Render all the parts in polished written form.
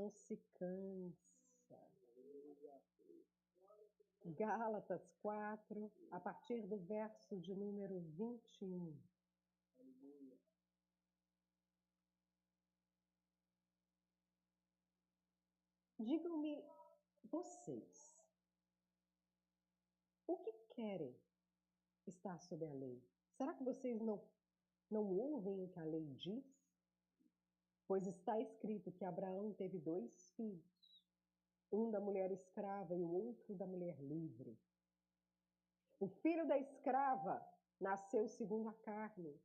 não se cansa. Gálatas 4, a partir do verso de número 21. Digam-me vocês, o que querem estar sob a lei? Será que vocês não ouvem o que a lei diz? Pois está escrito que Abraão teve 2 filhos, um da mulher escrava e o outro da mulher livre. O filho da escrava nasceu segundo a carne.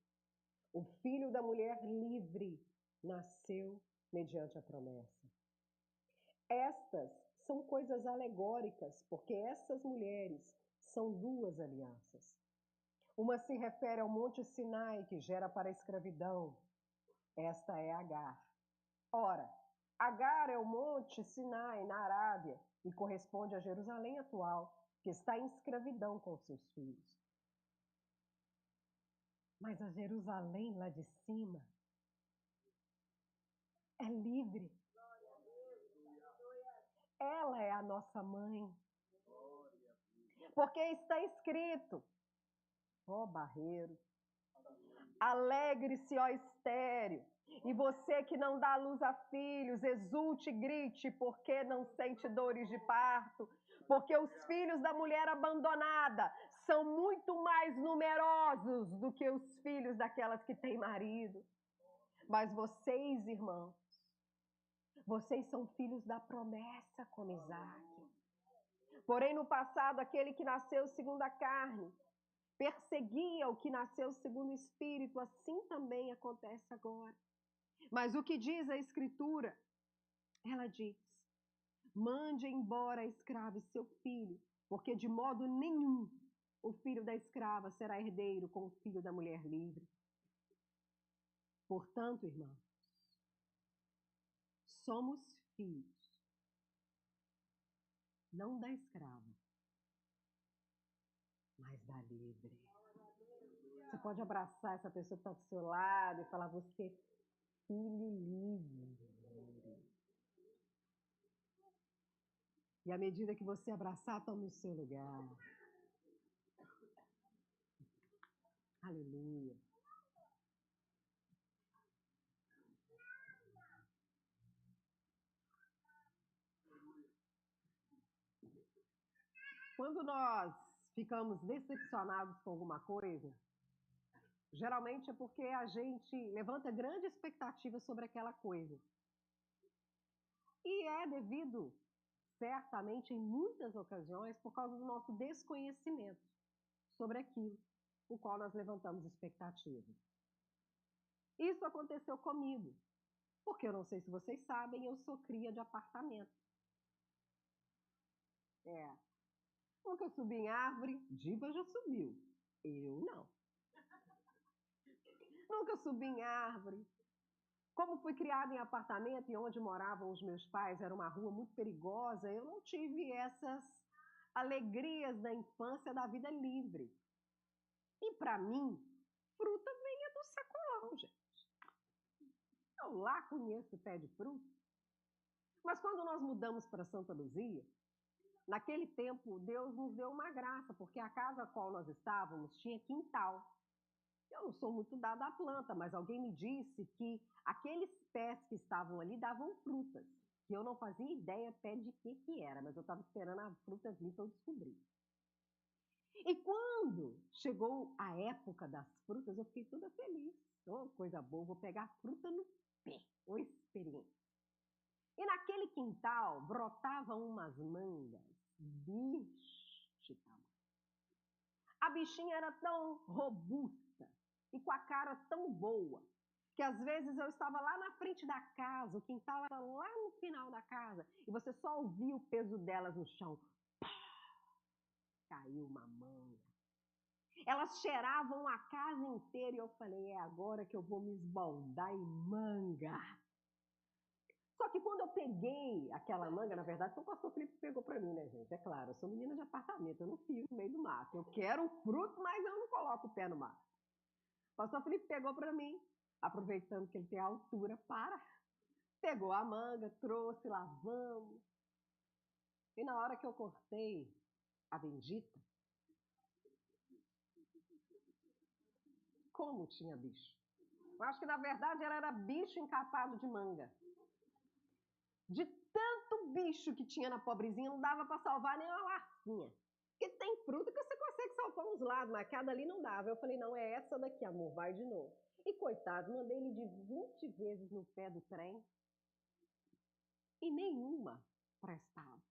O filho da mulher livre nasceu mediante a promessa. Estas são coisas alegóricas, porque essas mulheres são 2 alianças. Uma se refere ao Monte Sinai, que gera para a escravidão. Esta é Agar. Ora, Agar é o Monte Sinai, na Arábia, e corresponde a Jerusalém atual, que está em escravidão com seus filhos. Mas a Jerusalém lá de cima é livre. Ela é a nossa mãe. Porque está escrito, ó barreiro, alegre-se, ó estéril, e você que não dá luz a filhos, exulte e grite, porque não sente dores de parto, porque os filhos da mulher abandonada são muito mais numerosos do que os filhos daquelas que têm marido. Mas vocês, irmãos, vocês são filhos da promessa como Isaac. Porém, no passado, aquele que nasceu segundo a carne perseguia o que nasceu segundo o Espírito, assim também acontece agora. Mas o que diz a Escritura? Ela diz, mande embora a escrava e seu filho, porque de modo nenhum o filho da escrava será herdeiro com o filho da mulher livre. Portanto, irmãos, somos filhos, não da escrava, mas da livre. Você pode abraçar essa pessoa que está do seu lado e falar, você, filho livre. E à medida que você abraçar, tome o seu lugar. Aleluia. Quando nós ficamos decepcionados com alguma coisa, geralmente é porque a gente levanta grande expectativa sobre aquela coisa. E é devido, certamente, em muitas ocasiões, por causa do nosso desconhecimento sobre aquilo, o qual nós levantamos expectativa. Isso aconteceu comigo, porque eu não sei se vocês sabem, eu sou cria de apartamento. Nunca subi em árvore, Diva já subiu, eu não. Nunca subi em árvore. Como fui criada em apartamento e onde moravam os meus pais era uma rua muito perigosa, eu não tive essas alegrias da infância da vida livre. E para mim, fruta venha do sacolão, gente. Eu lá conheço pé de fruta. Mas quando nós mudamos para Santa Luzia, naquele tempo Deus nos deu uma graça, porque a casa a qual nós estávamos tinha quintal. Eu não sou muito dada à planta, mas alguém me disse que aqueles pés que estavam ali davam frutas, que eu não fazia ideia pé de que era, mas eu estava esperando a fruta vir para eu descobrir. E quando chegou a época das frutas, eu fiquei toda feliz. Oh, coisa boa, vou pegar fruta no pé. Ô, experiência. E naquele quintal brotavam umas mangas deste tamanho. A bichinha era tão robusta e com a cara tão boa, que às vezes eu estava lá na frente da casa, o quintal era lá no final da casa, e você só ouvia o peso delas no chão. Pá! Caiu uma manga. Elas cheiravam a casa inteira e eu falei, é agora que eu vou me esbaldar em manga. Só que quando eu peguei aquela manga, na verdade, foi o pastor Felipe que pegou para mim, né, gente? É claro, eu sou menina de apartamento, eu não fio no meio do mato. Eu quero o fruto, mas eu não coloco o pé no mato. O pastor Felipe pegou para mim, aproveitando que ele tem altura para Pegou a manga, trouxe, lavamos. E na hora que eu cortei a bendita, como tinha bicho? Eu acho que na verdade ela era bicho encapado de manga. De tanto bicho que tinha na pobrezinha, não dava para salvar nem uma larcinha. E tem fruta que você consegue salvar uns lados, mas cada ali não dava. Eu falei, não, é essa daqui, amor, vai de novo. E coitado, mandei ele de 20 vezes no pé do trem e nenhuma prestava.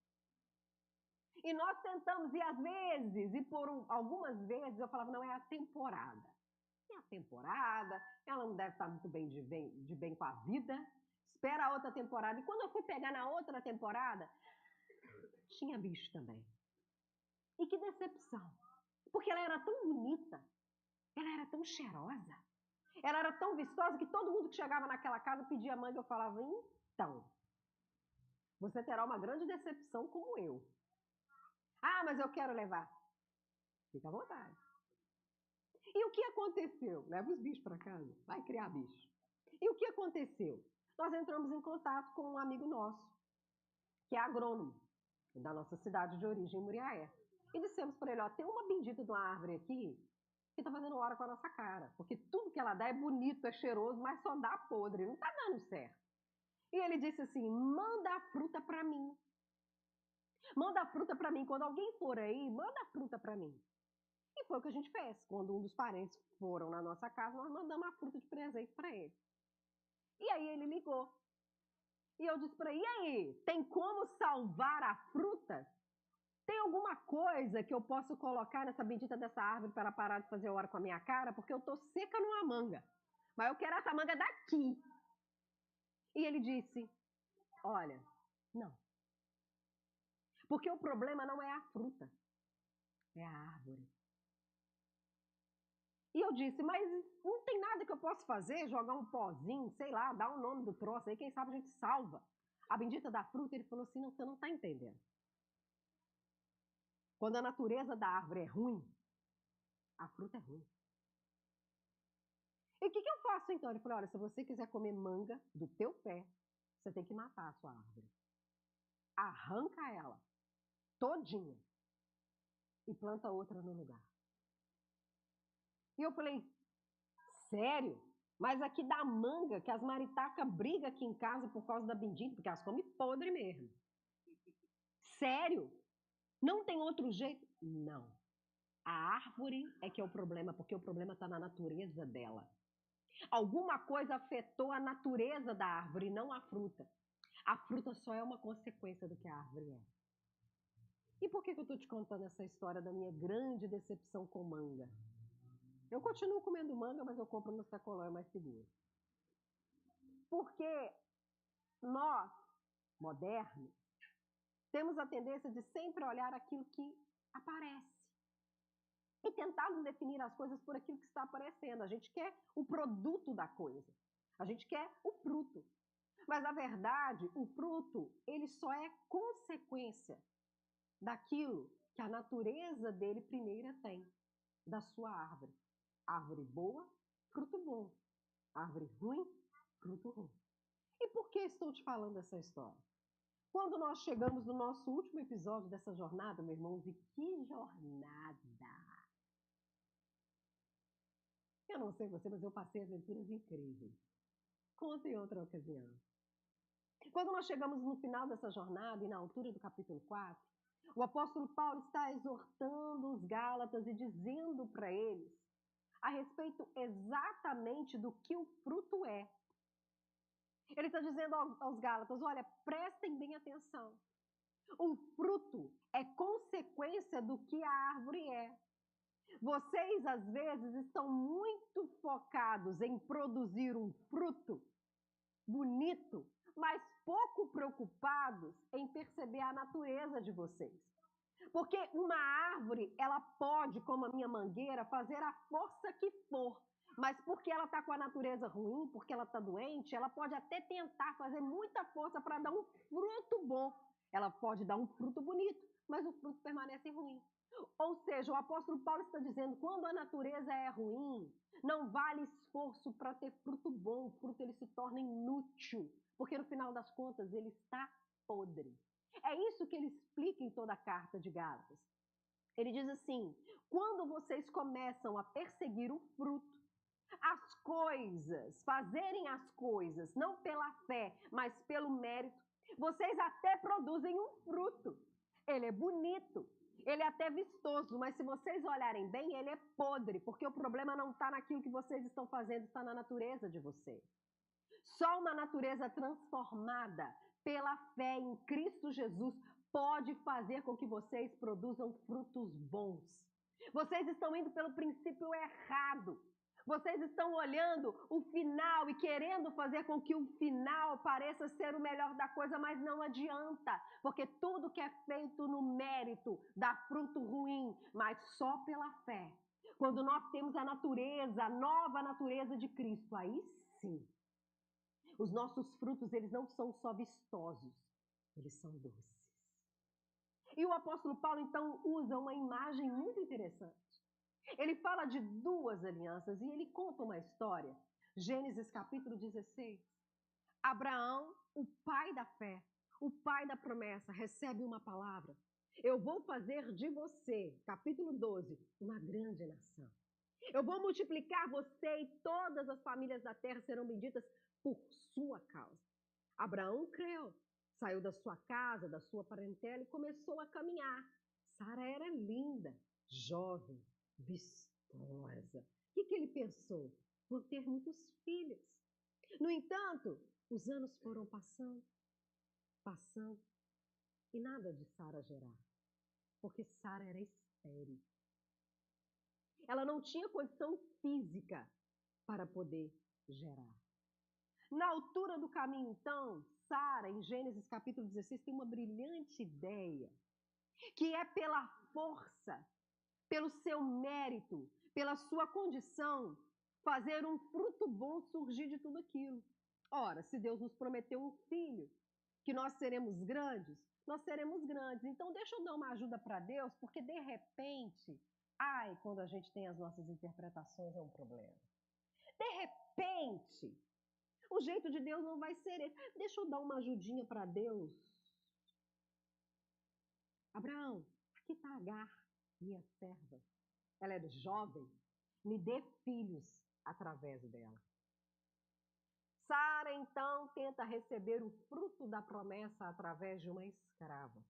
E nós tentamos, e às vezes, e por algumas vezes, eu falava, não, é a temporada. É a temporada, ela não deve estar muito bem de bem com a vida. Espera a outra temporada. E quando eu fui pegar na outra temporada, tinha bicho também. E que decepção. Porque ela era tão bonita, ela era tão cheirosa, ela era tão vistosa que todo mundo que chegava naquela casa pedia manga. Eu falava, então, você terá uma grande decepção como eu. Ah, mas eu quero levar. Fica à vontade. E o que aconteceu? Leva os bichos para casa, vai criar bicho. E o que aconteceu? Nós entramos em contato com um amigo nosso, que é agrônomo, da nossa cidade de origem, Muriaé. E dissemos para ele, ó, tem uma bendita de uma árvore aqui que está fazendo hora com a nossa cara, porque tudo que ela dá é bonito, é cheiroso, mas só dá podre, não está dando certo. E ele disse assim, manda a fruta para mim. Manda a fruta para mim. Quando alguém for aí, manda a fruta para mim. E foi o que a gente fez. Quando um dos parentes foram na nossa casa, nós mandamos a fruta de presente para ele. E aí ele ligou. E eu disse para ele, e aí, tem como salvar a fruta? Tem alguma coisa que eu posso colocar nessa bendita dessa árvore para ela parar de fazer hora com a minha cara? Porque eu tô seca numa manga. Mas eu quero essa manga daqui. E ele disse, olha, não. Porque o problema não é a fruta, é a árvore. E eu disse, mas não tem nada que eu possa fazer, jogar um pozinho, sei lá, dar o nome do troço aí, quem sabe a gente salva a bendita da fruta. Ele falou assim, não, você não está entendendo. Quando a natureza da árvore é ruim, a fruta é ruim. E o que eu faço então? Ele falou, olha, se você quiser comer manga do teu pé, você tem que matar a sua árvore. Arranca ela todinha e planta outra no lugar. E eu falei, sério? Mas aqui dá manga, que as maritacas brigam aqui em casa por causa da bendita, porque elas comem podre mesmo. Sério? Não tem outro jeito? Não. A árvore é que é o problema, porque o problema está na natureza dela. Alguma coisa afetou a natureza da árvore, não a fruta. A fruta só é uma consequência do que a árvore é. E por que eu estou te contando essa história da minha grande decepção com manga? Eu continuo comendo manga, mas eu compro no sacolão, é mais seguro. Porque nós, modernos, temos a tendência de sempre olhar aquilo que aparece. E tentarmos definir as coisas por aquilo que está aparecendo. A gente quer o produto da coisa. A gente quer o fruto. Mas, na verdade, o fruto, ele só é consequência daquilo que a natureza dele primeiro tem, da sua árvore. Árvore boa, fruto bom. Árvore ruim, fruto ruim. E por que estou te falando essa história? Quando nós chegamos no nosso último episódio dessa jornada, meu irmão, e que jornada! Eu não sei você, mas eu passei aventuras incríveis. Conta em outra ocasião. Quando nós chegamos no final dessa jornada e na altura do capítulo 4, o apóstolo Paulo está exortando os Gálatas e dizendo para eles a respeito exatamente do que o fruto é. Ele está dizendo aos Gálatas, olha, prestem bem atenção. O fruto é consequência do que a árvore é. Vocês, às vezes, estão muito focados em produzir um fruto bonito, mas pouco preocupados em perceber a natureza de vocês. Porque uma árvore, ela pode, como a minha mangueira, fazer a força que for, mas porque ela está com a natureza ruim, porque ela está doente, ela pode até tentar fazer muita força para dar um fruto bom. Ela pode dar um fruto bonito, mas o fruto permanece ruim. Ou seja, o apóstolo Paulo está dizendo, quando a natureza é ruim, não vale esforço para ter fruto bom, o fruto ele se torna inútil, porque no final das contas ele está podre. É isso que ele explica em toda a carta de Gálatas. Ele diz assim: quando vocês começam a perseguir o fruto, as coisas, fazerem as coisas, não pela fé, mas pelo mérito, vocês até produzem um fruto. Ele é bonito, ele é até vistoso, mas se vocês olharem bem, ele é podre, porque o problema não está naquilo que vocês estão fazendo, está na natureza de vocês. Só uma natureza transformada pela fé em Cristo Jesus pode fazer com que vocês produzam frutos bons. Vocês estão indo pelo princípio errado. Vocês estão olhando o final e querendo fazer com que o final pareça ser o melhor da coisa, mas não adianta, porque tudo que é feito no mérito dá fruto ruim, mas só pela fé. Quando nós temos a natureza, a nova natureza de Cristo, aí sim, os nossos frutos, eles não são só vistosos, eles são doces. E o apóstolo Paulo, então, usa uma imagem muito interessante. Ele fala de duas alianças e ele conta uma história. Gênesis capítulo 16. Abraão, o pai da fé, o pai da promessa, recebe uma palavra. Eu vou fazer de você, capítulo 12, uma grande nação. Eu vou multiplicar você e todas as famílias da terra serão benditas por sua causa. Abraão creu, saiu da sua casa, da sua parentela e começou a caminhar. Sara era linda, jovem, vistosa. O que ele pensou? Vou ter muitos filhos. No entanto, os anos foram passando, e nada de Sara gerar, porque Sara era estéril. Ela não tinha condição física para poder gerar. Na altura do caminho, então, Sara, em Gênesis capítulo 16, tem uma brilhante ideia, que é pela força, pelo seu mérito, pela sua condição, fazer um fruto bom surgir de tudo aquilo. Ora, se Deus nos prometeu um filho, que nós seremos grandes, nós seremos grandes. Então, deixa eu dar uma ajuda para Deus, porque de repente, quando a gente tem as nossas interpretações, é um problema. De repente, o jeito de Deus não vai ser esse. Deixa eu dar uma ajudinha para Deus. Abraão, aqui está Agar, minha serva. Ela é jovem, me dê filhos através dela. Sara, então, tenta receber o fruto da promessa através de uma escrava.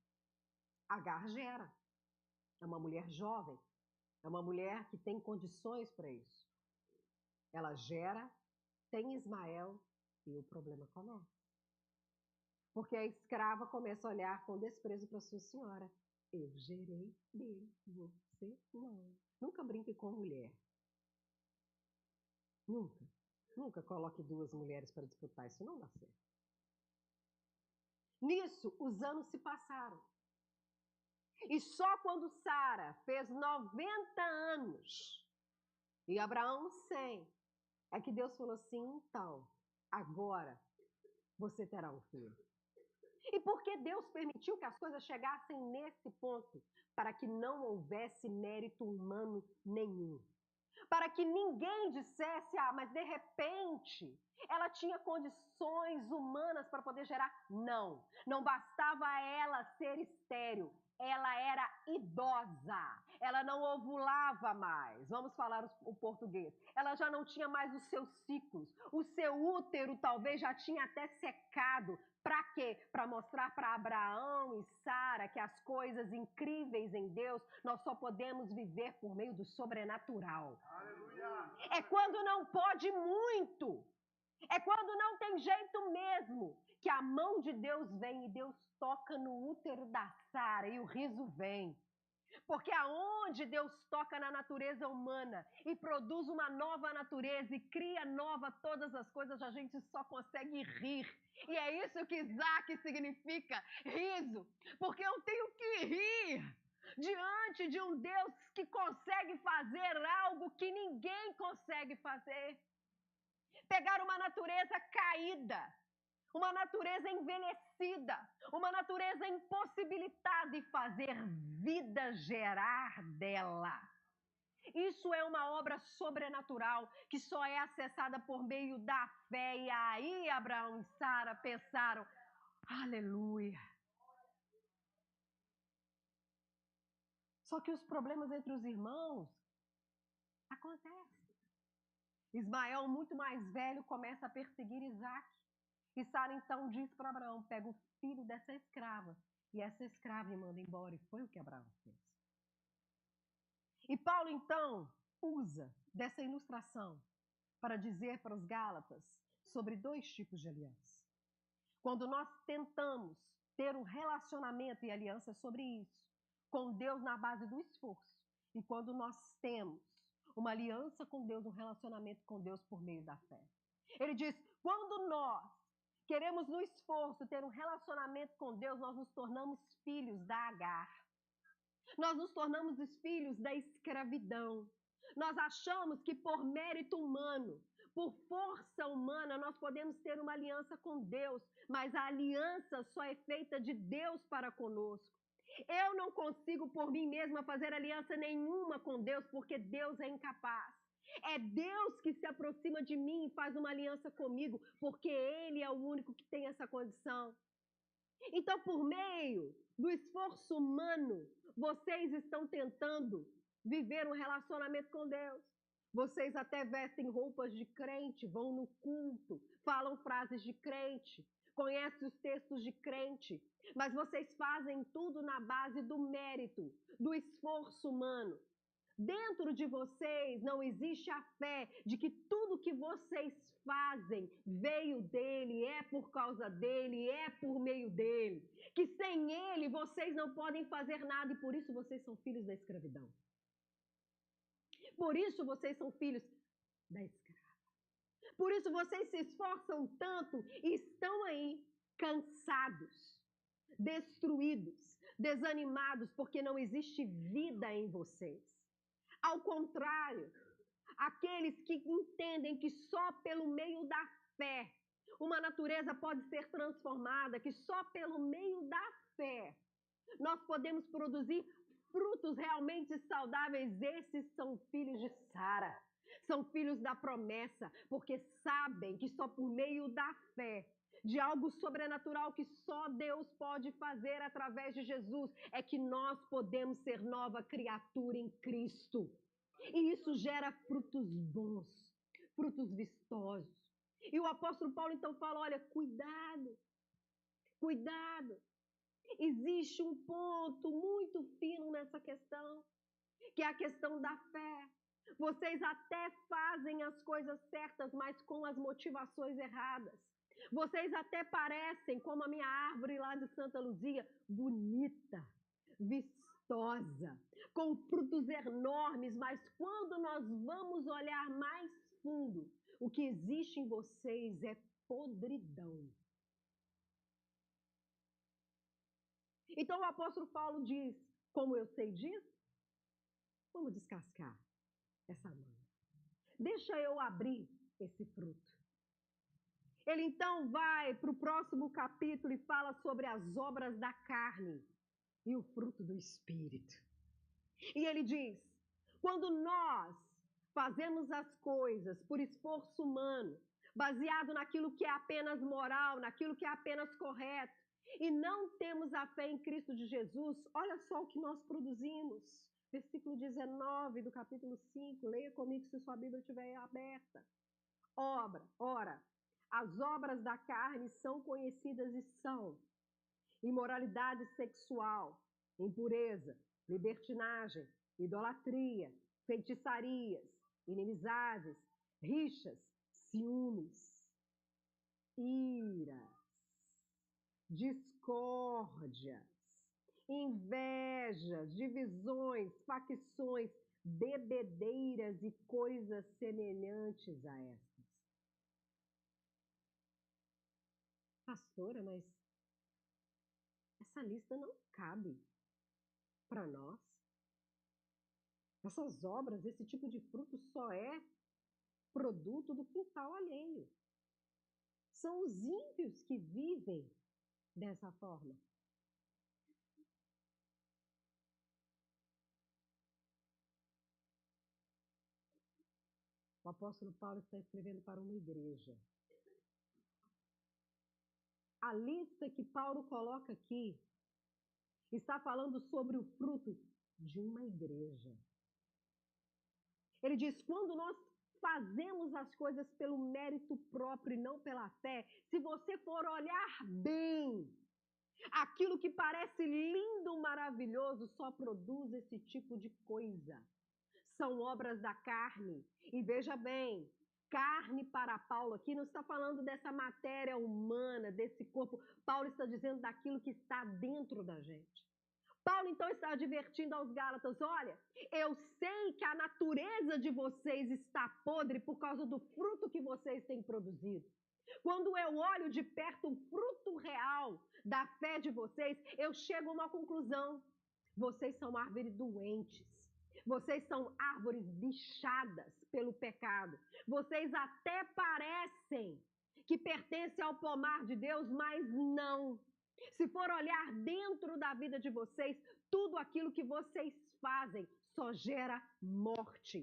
Agar gera. É uma mulher jovem. É uma mulher que tem condições para isso. Ela gera, tem Ismael e o problema começa. Porque a escrava começa a olhar com desprezo para sua senhora. Eu gerei dele, você não. Nunca brinque com mulher. Nunca. Nunca coloque duas mulheres para disputar, isso não dá certo. Nisso, os anos se passaram. E só quando Sara fez 90 anos e Abraão 100, é que Deus falou assim, então, agora você terá um filho. E por que Deus permitiu que as coisas chegassem nesse ponto? Para que não houvesse mérito humano nenhum. Para que ninguém dissesse, mas de repente ela tinha condições humanas para poder gerar. Não, não bastava ela ser estéril, ela era idosa, ela não ovulava mais, vamos falar o português, ela já não tinha mais os seus ciclos, o seu útero talvez já tinha até secado. Para quê? Para mostrar para Abraão e Sara que as coisas incríveis em Deus nós só podemos viver por meio do sobrenatural. Aleluia. É quando não pode muito. É quando não tem jeito mesmo que a mão de Deus vem e Deus toca no útero da Sara e o riso vem. Porque aonde Deus toca na natureza humana e produz uma nova natureza e cria nova todas as coisas, a gente só consegue rir. E é isso que Isaac significa, riso. Porque eu tenho que rir diante de um Deus que consegue fazer algo que ninguém consegue fazer. Pegar uma natureza caída, uma natureza envelhecida, uma natureza impossibilitada e fazer vida gerar dela. Isso é uma obra sobrenatural que só é acessada por meio da fé. E aí Abraão e Sara pensaram, aleluia. Só que os problemas entre os irmãos acontecem. Ismael, muito mais velho, começa a perseguir Isaac. E Sara então diz para Abraão, pega o filho dessa escrava. E essa escrava me manda embora. E foi o que Abraão fez. E Paulo então usa dessa ilustração para dizer para os Gálatas sobre dois tipos de aliança. Quando nós tentamos ter um relacionamento e aliança sobre isso, com Deus na base do esforço, e quando nós temos uma aliança com Deus, um relacionamento com Deus por meio da fé. Ele diz, quando nós queremos no esforço ter um relacionamento com Deus, nós nos tornamos filhos da Agar. Nós nos tornamos os filhos da escravidão. Nós achamos que por mérito humano, por força humana, nós podemos ter uma aliança com Deus, mas a aliança só é feita de Deus para conosco. Eu não consigo por mim mesma fazer aliança nenhuma com Deus, porque Deus é incapaz. É Deus que se aproxima de mim e faz uma aliança comigo, porque Ele é o único que tem essa condição. Então, por meio do esforço humano, vocês estão tentando viver um relacionamento com Deus. Vocês até vestem roupas de crente, vão no culto, falam frases de crente, conhecem os textos de crente, mas vocês fazem tudo na base do mérito, do esforço humano. Dentro de vocês não existe a fé de que tudo que vocês fazem veio dele, é por causa dele, é por meio dele. Que sem ele vocês não podem fazer nada e por isso vocês são filhos da escravidão. Por isso vocês são filhos da escrava. Por isso vocês se esforçam tanto e estão aí cansados, destruídos, desanimados, porque não existe vida em vocês. Ao contrário, aqueles que entendem que só pelo meio da fé uma natureza pode ser transformada, que só pelo meio da fé nós podemos produzir frutos realmente saudáveis. Esses são filhos de Sara, são filhos da promessa, porque sabem que só por meio da fé, de algo sobrenatural que só Deus pode fazer através de Jesus, é que nós podemos ser nova criatura em Cristo. E isso gera frutos bons, frutos vistosos. E o apóstolo Paulo então fala, olha, cuidado, cuidado. Existe um ponto muito fino nessa questão, que é a questão da fé. Vocês até fazem as coisas certas, mas com as motivações erradas. Vocês até parecem, como a minha árvore lá de Santa Luzia, bonita, vistosa, com frutos enormes, mas quando nós vamos olhar mais fundo, o que existe em vocês é podridão. Então o apóstolo Paulo diz, como eu sei disso, vamos descascar essa manga. Deixa eu abrir esse fruto. Ele então vai para o próximo capítulo e fala sobre as obras da carne e o fruto do Espírito. E ele diz, quando nós fazemos as coisas por esforço humano, baseado naquilo que é apenas moral, naquilo que é apenas correto, e não temos a fé em Cristo de Jesus, olha só o que nós produzimos. Versículo 19 do capítulo 5, leia comigo se sua Bíblia estiver aberta. Ora, as obras da carne são conhecidas e são imoralidade sexual, impureza, libertinagem, idolatria, feitiçarias, inimizades, rixas, ciúmes, iras, discórdias, invejas, divisões, facções, bebedeiras e coisas semelhantes a essas. Pastora, mas essa lista não cabe para nós. Essas obras, esse tipo de fruto só é produto do quintal alheio. São os ímpios que vivem dessa forma. O apóstolo Paulo está escrevendo para uma igreja. A lista que Paulo coloca aqui está falando sobre o fruto de uma igreja. Ele diz: quando nós fazemos as coisas pelo mérito próprio e não pela fé, se você for olhar bem, aquilo que parece lindo, maravilhoso, só produz esse tipo de coisa. São obras da carne. E veja bem, carne para Paulo aqui não está falando dessa matéria humana, desse corpo. Paulo está dizendo daquilo que está dentro da gente. Paulo então está advertindo aos Gálatas: olha, eu sei que a natureza de vocês está podre por causa do fruto que vocês têm produzido. Quando eu olho de perto o fruto real da fé de vocês, eu chego a uma conclusão: vocês são árvores doentes. Vocês são árvores bichadas pelo pecado. Vocês até parecem que pertencem ao pomar de Deus, mas não. Se for olhar dentro da vida de vocês, tudo aquilo que vocês fazem só gera morte.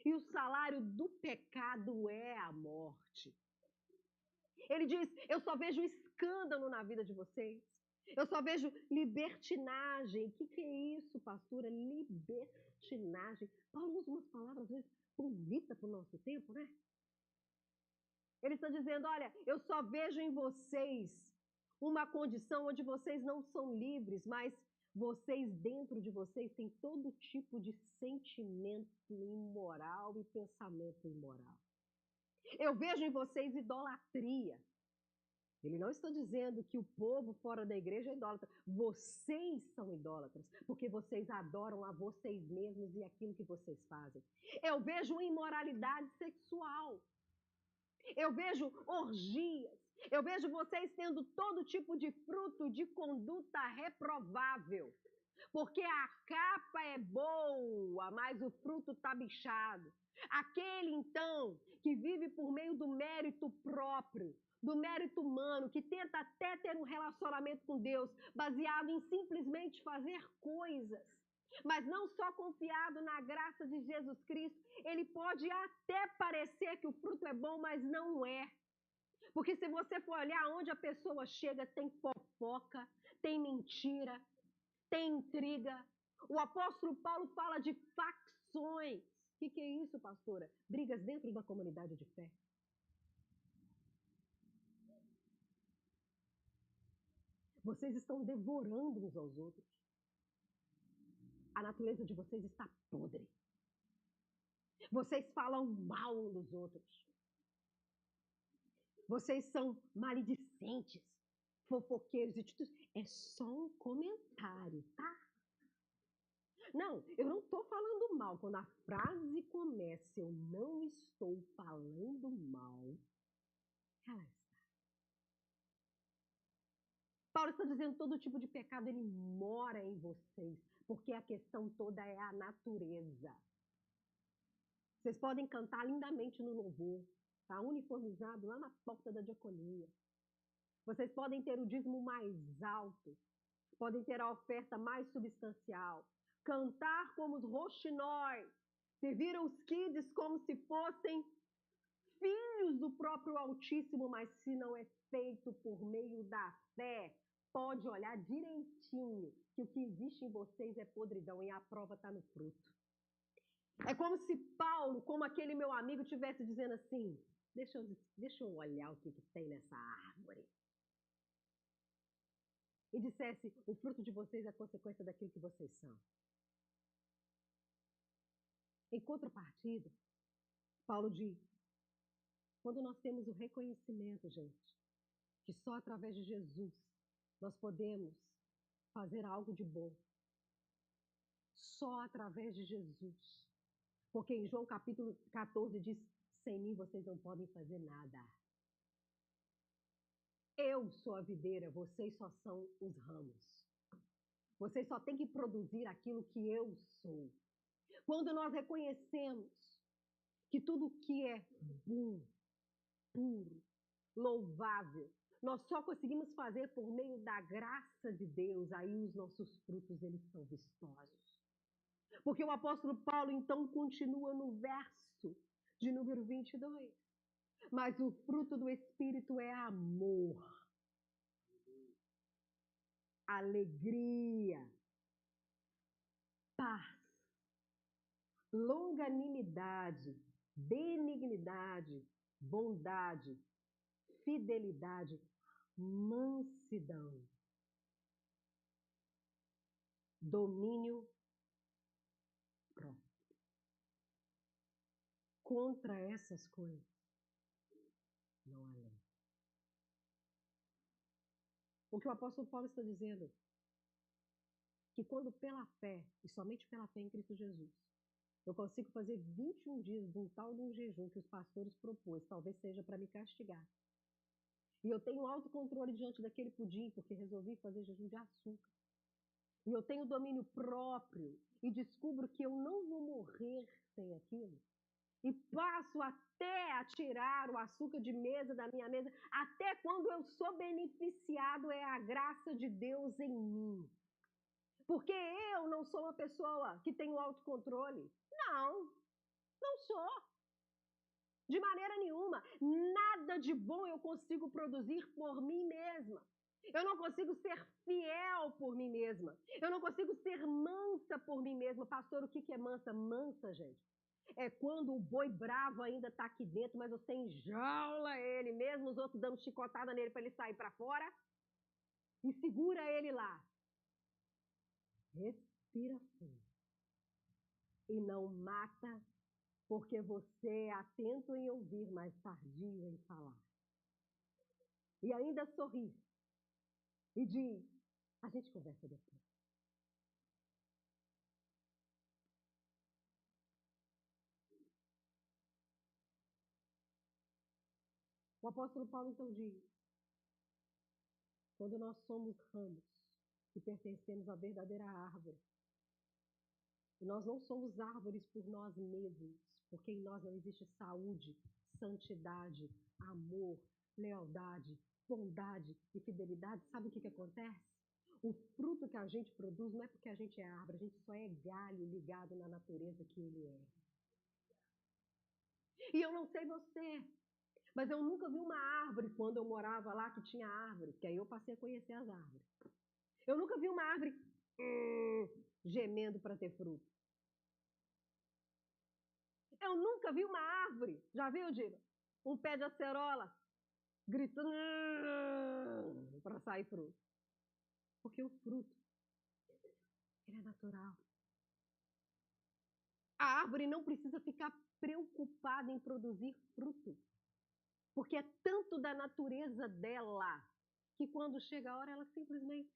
E o salário do pecado é a morte. Ele diz: eu só vejo escândalo na vida de vocês. Eu só vejo libertinagem. O que é isso, pastora? Libertinagem. Paulo usa umas palavras, às vezes, bonitas para o nosso tempo, né? Ele está dizendo: olha, eu só vejo em vocês uma condição onde vocês não são livres, mas vocês, dentro de vocês, têm todo tipo de sentimento imoral e pensamento imoral. Eu vejo em vocês idolatria. Ele não está dizendo que o povo fora da igreja é idólatra. Vocês são idólatras, porque vocês adoram a vocês mesmos e aquilo que vocês fazem. Eu vejo imoralidade sexual. Eu vejo orgias. Eu vejo vocês tendo todo tipo de fruto de conduta reprovável. Porque a capa é boa, mas o fruto está bichado. Aquele, então, que vive por meio do mérito próprio, do mérito humano, que tenta até ter um relacionamento com Deus, baseado em simplesmente fazer coisas, mas não só confiado na graça de Jesus Cristo, ele pode até parecer que o fruto é bom, mas não é. Porque se você for olhar onde a pessoa chega, tem fofoca, tem mentira, tem intriga. O apóstolo Paulo fala de facções. O que é isso, pastora? Brigas dentro da comunidade de fé. Vocês estão devorando uns aos outros. A natureza de vocês está podre. Vocês falam mal uns dos outros. Vocês são maledicentes, fofoqueiros e tudo. É só um comentário, tá? Não, eu não estou falando mal. Quando a frase começa, eu não estou falando mal. Ela está. Paulo está dizendo que todo tipo de pecado ele mora em vocês, porque a questão toda é a natureza. Vocês podem cantar lindamente no louvor, tá uniformizado lá na porta da diaconia. Vocês podem ter o dízimo mais alto, podem ter a oferta mais substancial, cantar como os roxinóis, servir os kids como se fossem filhos do próprio Altíssimo, mas se não é feito por meio da fé, pode olhar direitinho que o que existe em vocês é podridão e a prova está no fruto. É como se Paulo, como aquele meu amigo, estivesse dizendo assim: deixa eu olhar o que tem nessa árvore. E dissesse: o fruto de vocês é consequência daquilo que vocês são. Em contrapartida, Paulo diz: quando nós temos o reconhecimento, gente, que só através de Jesus nós podemos fazer algo de bom. Só através de Jesus. Porque em João capítulo 14 diz: sem mim vocês não podem fazer nada. Eu sou a videira, vocês só são os ramos. Vocês só têm que produzir aquilo que eu sou. Quando nós reconhecemos que tudo que é bom, puro, louvável, nós só conseguimos fazer por meio da graça de Deus, aí os nossos frutos eles são vistosos. Porque o apóstolo Paulo então continua no verso de número 22. Mas o fruto do Espírito é amor, alegria, paz, longanimidade, benignidade, bondade, fidelidade, mansidão, domínio próprio. Contra essas coisas não há lei. O que o apóstolo Paulo está dizendo? Que quando pela fé, e somente pela fé em Cristo Jesus, eu consigo fazer 21 dias de um tal de um jejum que os pastores propôs, talvez seja para me castigar. E eu tenho autocontrole diante daquele pudim, porque resolvi fazer jejum de açúcar. E eu tenho domínio próprio e descubro que eu não vou morrer sem aquilo. E passo até a tirar o açúcar de mesa da minha mesa, até quando eu sou beneficiado, é a graça de Deus em mim. Porque eu não sou uma pessoa que tem o autocontrole. Não, não sou. De maneira nenhuma. Nada de bom eu consigo produzir por mim mesma. Eu não consigo ser fiel por mim mesma. Eu não consigo ser mansa por mim mesma. Pastor, o que é mansa? Mansa, gente, é quando o boi bravo ainda está aqui dentro, mas você enjaula ele, mesmo os outros dando chicotada nele para ele sair para fora, e segura ele lá. Respira fundo. E não mata, porque você é atento em ouvir, mas tardio em falar. E ainda sorri. E diz, a gente conversa depois. O apóstolo Paulo então diz, quando nós somos ramos e pertencemos à verdadeira árvore, e nós não somos árvores por nós mesmos, porque em nós não existe saúde, santidade, amor, lealdade, bondade e fidelidade. Sabe o que acontece? O fruto que a gente produz não é porque a gente é árvore, a gente só é galho ligado na natureza que ele é. E eu não sei você, mas eu nunca vi uma árvore quando eu morava lá que tinha árvore, que aí eu passei a conhecer as árvores. Eu nunca vi uma árvore gemendo para ter fruto. Eu nunca vi uma árvore, já viu, Dino? Um pé de acerola gritando para sair fruto. Porque o fruto, ele é natural. A árvore não precisa ficar preocupada em produzir fruto. Porque é tanto da natureza dela que quando chega a hora ela simplesmente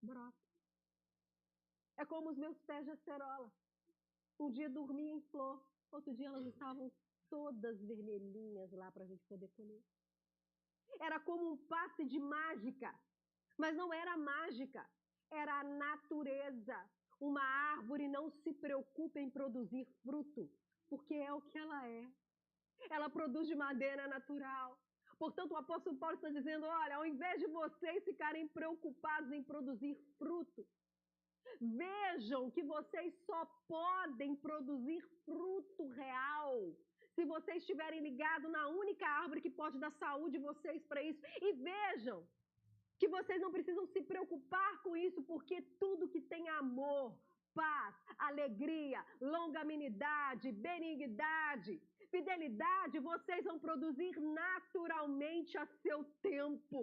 brota. É como os meus pés de acerola. Um dia dormi em flor, outro dia elas estavam todas vermelhinhas lá para a gente poder colher. Era como um passe de mágica, mas não era mágica, era a natureza. Uma árvore não se preocupa em produzir fruto, porque é o que ela é. Ela produz de maneira natural. Portanto, o apóstolo Paulo está dizendo, olha, ao invés de vocês ficarem preocupados em produzir fruto, vejam que vocês só podem produzir fruto real se vocês estiverem ligados na única árvore que pode dar saúde a vocês para isso. E vejam que vocês não precisam se preocupar com isso, porque tudo que tem amor, paz, alegria, longanimidade, benignidade, fidelidade, vocês vão produzir naturalmente a seu tempo.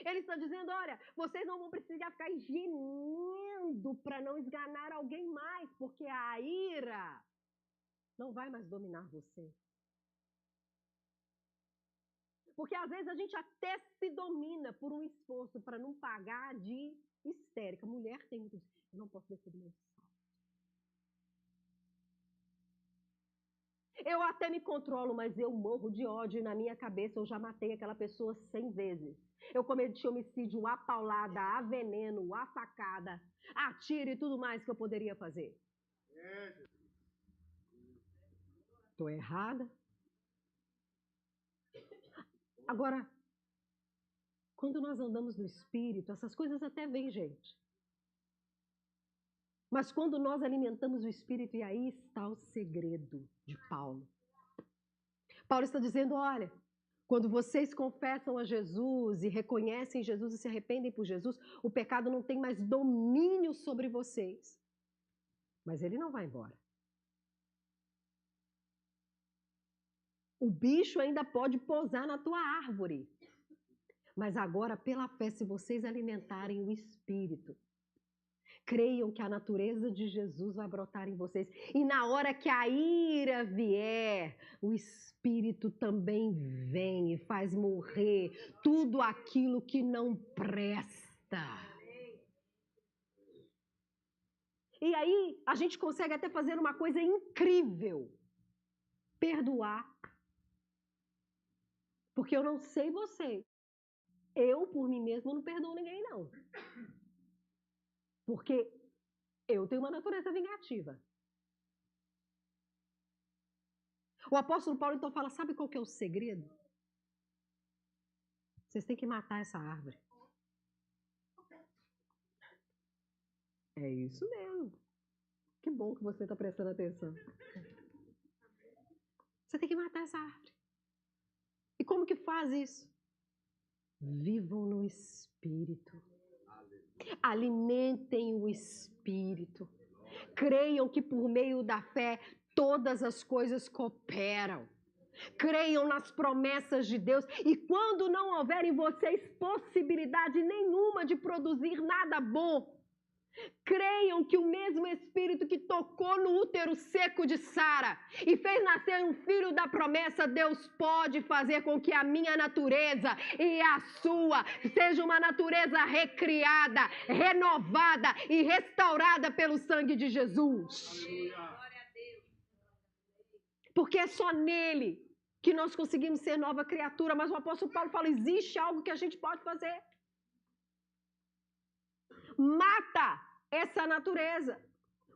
Ele está dizendo, olha, vocês não vão precisar ficar gemendo para não esganar alguém mais, porque a ira não vai mais dominar você. Porque às vezes a gente até se domina por um esforço para não pagar de histérica. Mulher tem muito isso. Eu não posso descer do meu salto. Eu até me controlo, mas eu morro de ódio na minha cabeça. Eu já matei aquela pessoa 100 vezes. Eu cometi homicídio a paulada, a veneno, a facada, a tiro e tudo mais que eu poderia fazer. Estou errada? Agora, quando nós andamos no Espírito, essas coisas até vêm, gente. Mas quando nós alimentamos o Espírito, e aí está o segredo de Paulo. Paulo está dizendo, olha, quando vocês confessam a Jesus e reconhecem Jesus e se arrependem por Jesus, o pecado não tem mais domínio sobre vocês. Mas ele não vai embora. O bicho ainda pode pousar na tua árvore. Mas agora, pela fé, se vocês alimentarem o Espírito, creiam que a natureza de Jesus vai brotar em vocês. E na hora que a ira vier, o Espírito também vem e faz morrer tudo aquilo que não presta. E aí a gente consegue até fazer uma coisa incrível. Perdoar. Porque eu não sei você. Eu, por mim mesmo, não perdoo ninguém, não. Porque eu tenho uma natureza vingativa. O apóstolo Paulo então fala, sabe qual que é o segredo? Vocês têm que matar essa árvore. É isso mesmo. Que bom que você está prestando atenção. Você tem que matar essa árvore. E como que faz isso? Vivam no Espírito. Alimentem o Espírito. Creiam que por meio da fé todas as coisas cooperam. Creiam nas promessas de Deus. E quando não houver em vocês possibilidade nenhuma de produzir nada bom, creiam que o mesmo Espírito que tocou no útero seco de Sara e fez nascer um filho da promessa, Deus pode fazer com que a minha natureza e a sua seja uma natureza recriada, renovada e restaurada pelo sangue de Jesus. Porque é só nele que nós conseguimos ser nova criatura. Mas o apóstolo Paulo fala, existe algo que a gente pode fazer. Mata essa natureza.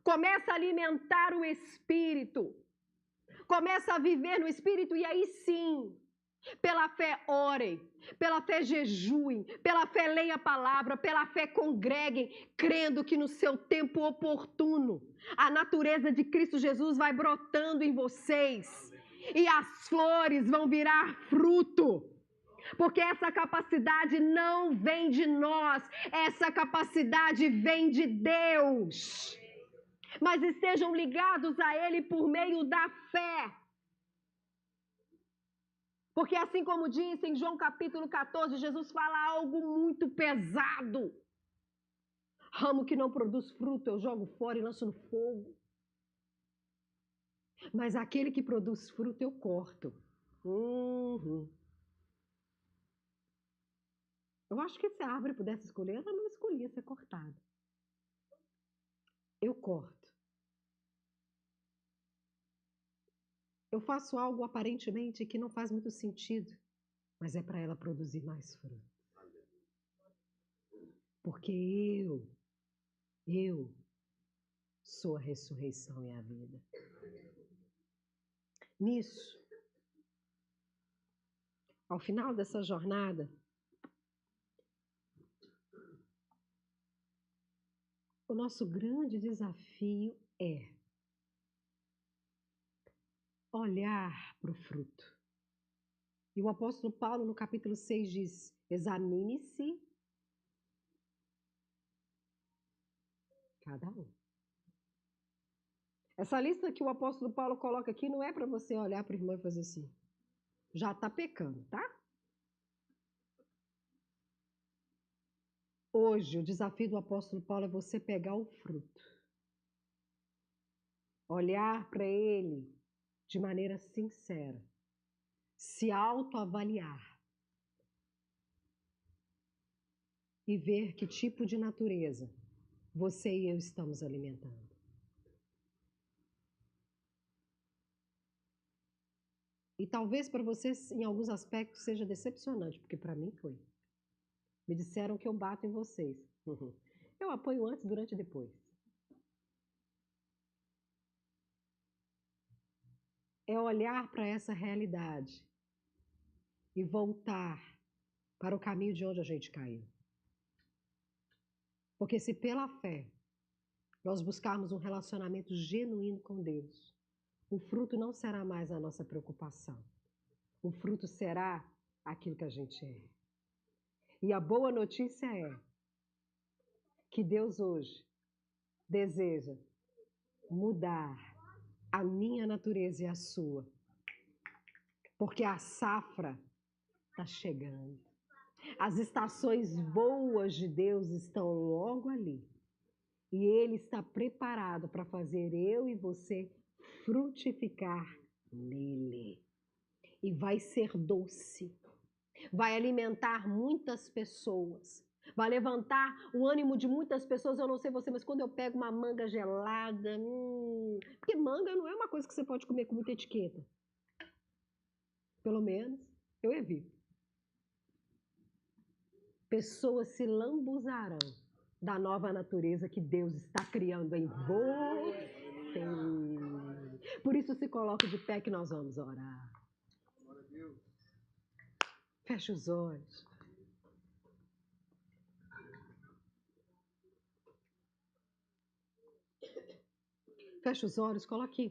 Começa a alimentar o Espírito. Começa a viver no Espírito e aí sim, pela fé orem, pela fé jejuem, pela fé leiam a palavra, pela fé congreguem, crendo que no seu tempo oportuno, a natureza de Cristo Jesus vai brotando em vocês e as flores vão virar fruto. Porque essa capacidade não vem de nós, essa capacidade vem de Deus. Mas estejam ligados a Ele por meio da fé. Porque assim como disse em João capítulo 14, Jesus fala algo muito pesado. Ramo que não produz fruto eu jogo fora e lanço no fogo. Mas aquele que produz fruto eu corto. Eu acho que se a árvore pudesse escolher, ela não escolhia ser cortada. Eu corto. Eu faço algo aparentemente que não faz muito sentido, mas é para ela produzir mais fruto. Porque eu sou a ressurreição e a vida. Nisso, ao final dessa jornada, o nosso grande desafio é olhar para o fruto. E o apóstolo Paulo, no capítulo 6, diz, examine-se cada um. Essa lista que o apóstolo Paulo coloca aqui não é para você olhar para o irmão e fazer assim, já está pecando, tá? Hoje, o desafio do apóstolo Paulo é você pegar o fruto, olhar para ele de maneira sincera, se autoavaliar e ver que tipo de natureza você e eu estamos alimentando. E talvez para vocês, em alguns aspectos, seja decepcionante, porque para mim foi. Me disseram que eu bato em vocês. Eu apoio antes, durante e depois. É olhar para essa realidade e voltar para o caminho de onde a gente caiu. Porque se pela fé nós buscarmos um relacionamento genuíno com Deus, o fruto não será mais a nossa preocupação. o fruto será aquilo que a gente é. E a boa notícia é que Deus hoje deseja mudar a minha natureza e a sua, porque a safra está chegando. As estações boas de Deus estão logo ali. E Ele está preparado para fazer eu e você frutificar nele. E vai ser doce. Vai alimentar muitas pessoas. Vai levantar o ânimo de muitas pessoas. Eu não sei você, mas quando eu pego uma manga gelada... Porque manga não é uma coisa que você pode comer com muita etiqueta. Pelo menos eu evito. Pessoas se lambuzarão da nova natureza que Deus está criando em você. Por isso se coloca de pé que nós vamos orar. Feche os olhos. Feche os olhos, coloque